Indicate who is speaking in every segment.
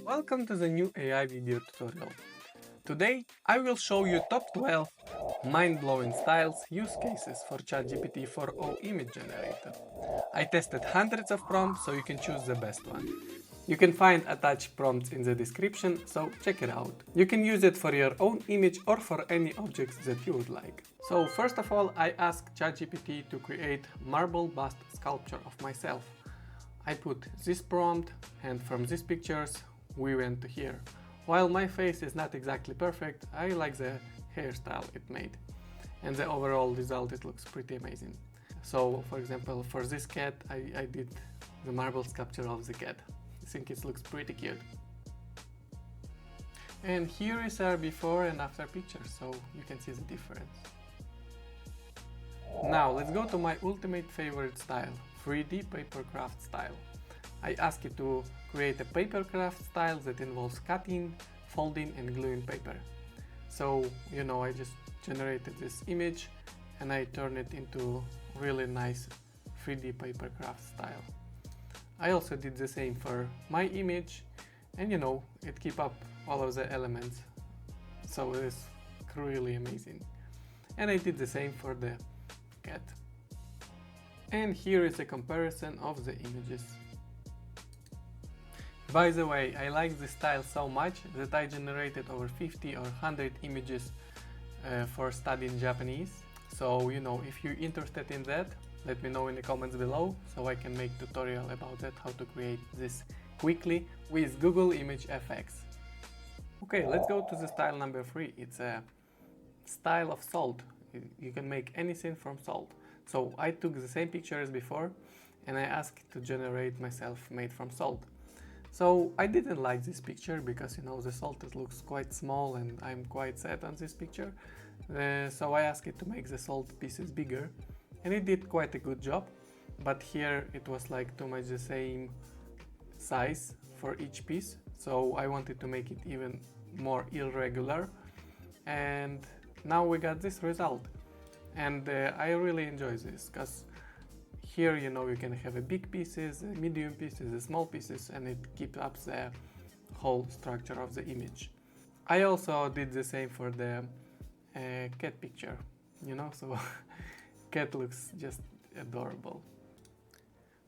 Speaker 1: Welcome to the new AI video tutorial. Today I will show you top 12 mind-blowing styles use cases for ChatGPT 4.0 image generator. I tested hundreds of prompts so you can choose the best one. You can find attached prompts in the description, so check it out. You can use it for your own image or for any objects that you would like. So first of all, I asked ChatGPT to create marble bust sculpture of myself. I put this prompt, and from these pictures we went to here. While my face is not exactly perfect, I like the hairstyle it made. And the overall result, it looks pretty amazing. So for example, for this cat, I did the marble sculpture of the cat. I think it looks pretty cute. And here is our before and after picture, so you can see the difference. Now let's go to my ultimate favorite style, 3D papercraft style. I asked it to create a papercraft style that involves cutting, folding and gluing paper. So, I just generated this image and I turned it into really nice 3D papercraft style. I also did the same for my image, and it keep up all of the elements, so it's really amazing. And I did the same for the cat. And here is a comparison of the images. By the way, I like this style so much that I generated over 50 or 100 images for studying Japanese. So, if you're interested in that, let me know in the comments below so I can make tutorial about that, how to create this quickly with Google Image FX. Okay, let's go to the style number 3. It's a style of salt. You can make anything from salt. So I took the same picture as before and I asked it to generate myself made from salt. So I didn't like this picture because the salt looks quite small and I'm quite sad on this picture. So I asked it to make the salt pieces bigger and it did quite a good job, but here it was like too much the same size for each piece, so I wanted to make it even more irregular, and now we got this result. And I really enjoy this because here you can have a big pieces, medium pieces, small pieces, and it keeps up the whole structure of the image. I also did the same for the cat picture, so cat looks just adorable.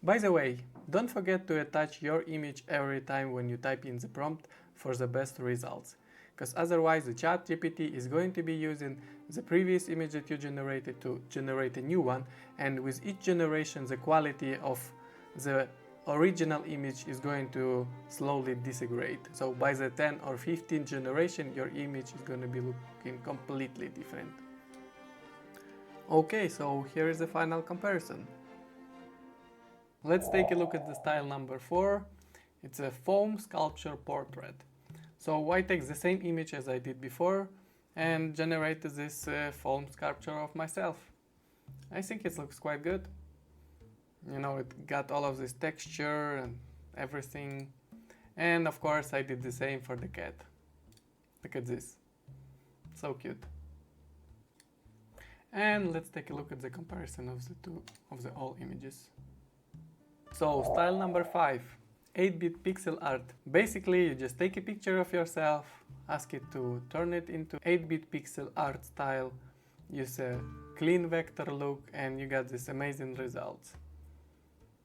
Speaker 1: By the way, don't forget to attach your image every time when you type in the prompt for the best results, because otherwise the ChatGPT is going to be using the previous image that you generated to generate a new one, and with each generation the quality of the original image is going to slowly disintegrate. So by the 10 or 15th generation your image is going to be looking completely different. Okay, so here is the final comparison. Let's take a look at the style number 4. It's a foam sculpture portrait. So I take the same image as I did before and generated this foam sculpture of myself. I think it looks quite good. It got all of this texture and everything. And of course I did the same for the cat. Look at this. So cute. And let's take a look at the comparison of the all images. So style number 5, 8-bit pixel art. Basically you just take a picture of yourself, ask it to turn it into 8-bit pixel art style, use a clean vector look, and you got this amazing results.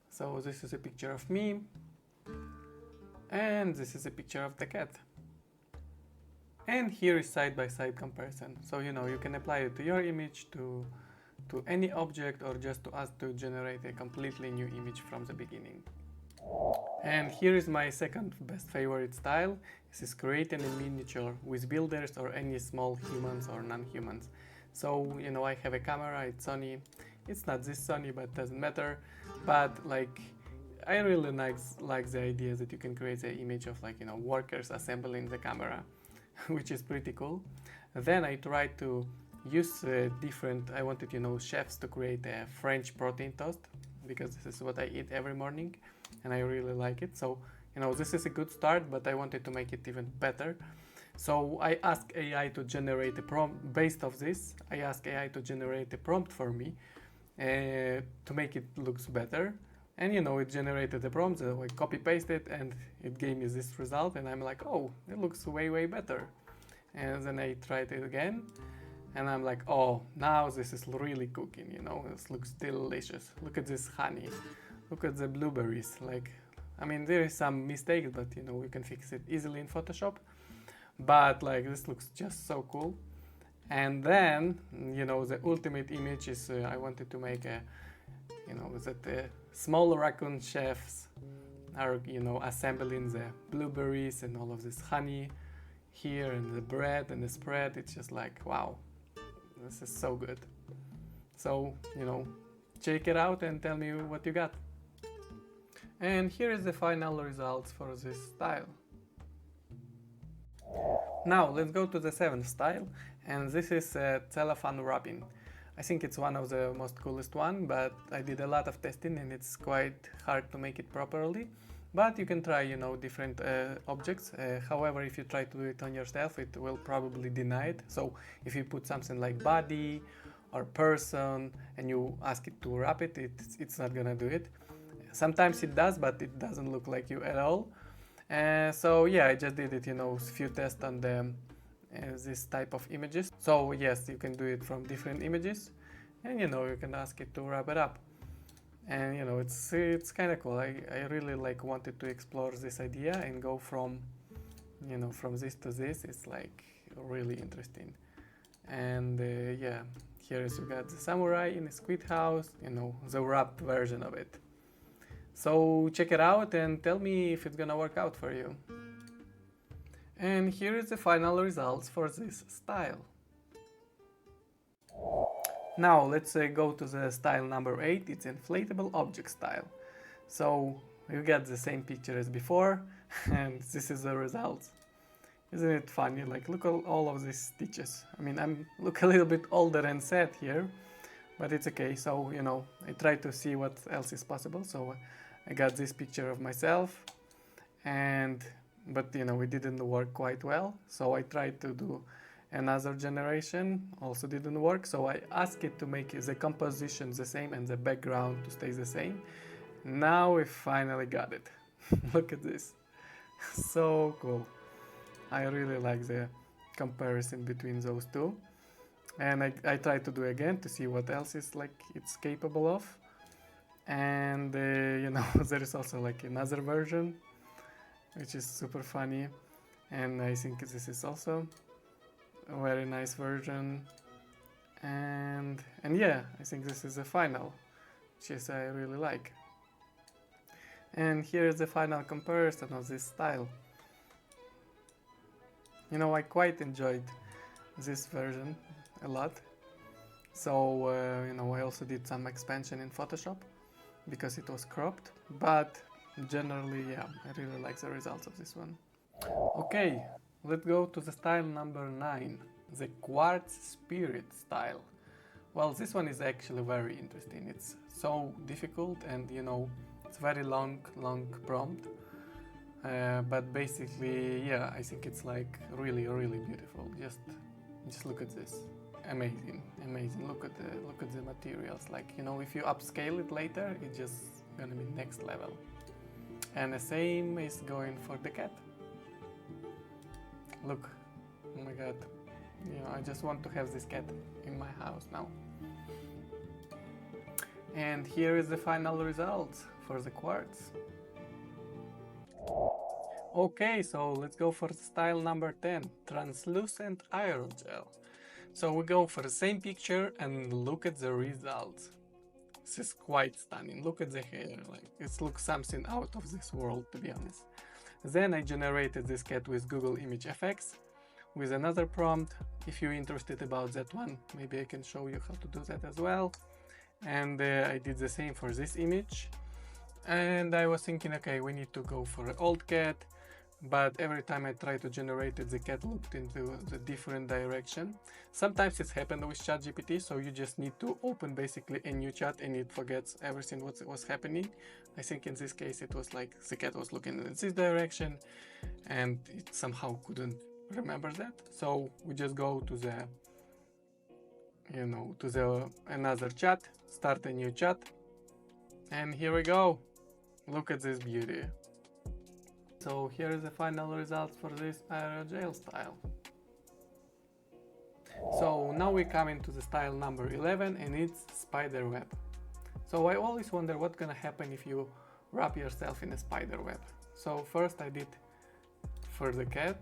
Speaker 1: So this is a picture of me, and this is a picture of the cat. And here is side-by-side comparison. So you can apply it to your image, to any object, or just to ask to generate a completely new image from the beginning. And here is my second best favorite style. This is creating a miniature with builders or any small humans or non-humans. So I have a camera, it's Sony. It's not this Sony, but doesn't matter. But I really like the idea that you can create an image of workers assembling the camera, which is pretty cool. Then I tried to use I wanted chefs to create a French protein toast, because this is what I eat every morning and I really like it. So this is a good start, but I wanted to make it even better. So I asked AI to generate a prompt based off this. I asked AI to generate a prompt for me to make it looks better, And you know, it generated the prompt, so I copy pasted and it gave me this result, and I'm like, oh, it looks way better. And then I tried it again, and I'm like, oh, now this is really cooking, you know, this looks delicious. Look at this honey, look at the blueberries. Like, I mean, there is some mistakes, but you know, we can fix it easily in Photoshop. But like, this looks just so cool. And then, you know, the ultimate image is I wanted to make a, you know, that small raccoon chefs are, you know, assembling the blueberries and all of this honey here, and the bread and the spread. It's just like, wow, this is so good. So, you know, check it out and tell me what you got. And here is the final results for this style. Now let's go to the 7th style, and this is Cellophane Wrapping. I think it's one of the most coolest one, but I did a lot of testing and it's quite hard to make it properly. But you can try, you know, different objects. However, if you try to do it on yourself, it will probably deny it. So if you put something like body or person and you ask it to wrap it, it's not gonna do it. Sometimes it does, but it doesn't look like you at all. So yeah, I just did it, you know, a few tests on the this type of images. So yes, you can do it from different images, and you know, you can ask it to wrap it up. And you know, it's kind of cool. I really like wanted to explore this idea and go from, you know, from this to this. It's like really interesting. And yeah, here is you got the samurai in a squid house, you know, the wrapped version of it. So check it out and tell me if it's gonna work out for you. And here is the final results for this style. Now let's go to the style number 8. It's inflatable object style. So you got the same picture as before, and this is the results. Isn't it funny? Like, look at all of these stitches. I mean, I'm look a little bit older and sad here, but it's okay. So, you know, I tried to see what else is possible. So I got this picture of myself, but you know, it didn't work quite well. So I tried to do another generation, also didn't work. So I asked it to make the composition the same and the background to stay the same. Now we finally got it. Look at this. So cool. I really like the comparison between those two. And I tried to do again to see what else is like it's capable of. And you know, there is also like another version which is super funny, and I think this is also a very nice version. And yeah, I think this is the final, which is I really like. And here is the final comparison of this style. You know, I quite enjoyed this version a lot. So you know, I also did some expansion in Photoshop because it was cropped, but generally, yeah, I really like the results of this one. Okay, let's go to the style number 9, the Quartz Spirit style. Well, this one is actually very interesting. It's so difficult, and you know, it's very long prompt. But basically, yeah, I think it's like really beautiful. Just look at this. Amazing. Look at the materials. Like, you know, if you upscale it later, it's just gonna be next level. And the same is going for the cat. Look, oh my god, you know, I just want to have this cat in my house now. And here is the final result for the quartz. Okay, so let's go for style number 10, translucent aerogel. So we go for the same picture and look at the results. This is quite stunning. Look at the hair, like it looks something out of this world, to be honest. Then I generated this cat with Google Image FX with another prompt. If you're interested about that one, maybe I can show you how to do that as well. And I did the same for this image. And I was thinking, okay, we need to go for an old cat, but every time I try to generate it, the cat looked into the different direction. Sometimes it's happened with ChatGPT, so you just need to open basically a new chat and it forgets everything what was happening. I think in this case it was like the cat was looking in this direction and it somehow couldn't remember that. So we just go to the, you know, to the another chat, start a new chat, and here we go. Look at this beauty. So here is the final result for this aerogel style. So now we come into the style number 11, and it's spider web. So I always wonder what's gonna happen if you wrap yourself in a spider web. So first I did for the cat,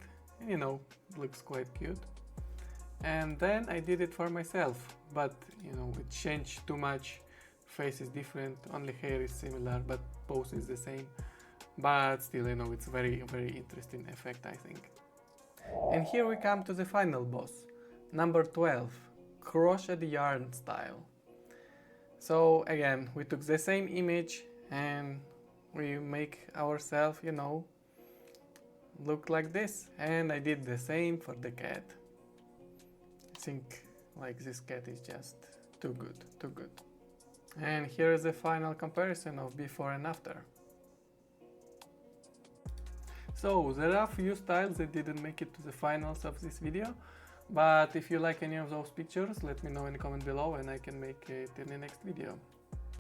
Speaker 1: you know, it looks quite cute. And then I did it for myself, but you know, it changed too much. Face is different, only hair is similar, but pose is the same. But still, you know, it's very interesting effect, I think. And here we come to the final boss, number 12, Crocheted Yarn style. So again, we took the same image and we make ourselves, you know, look like this. And I did the same for the cat. I think like this cat is just too good. And here is the final comparison of before and after. So there are a few styles that didn't make it to the finals of this video, but if you like any of those pictures, let me know in the comment below and I can make it in the next video.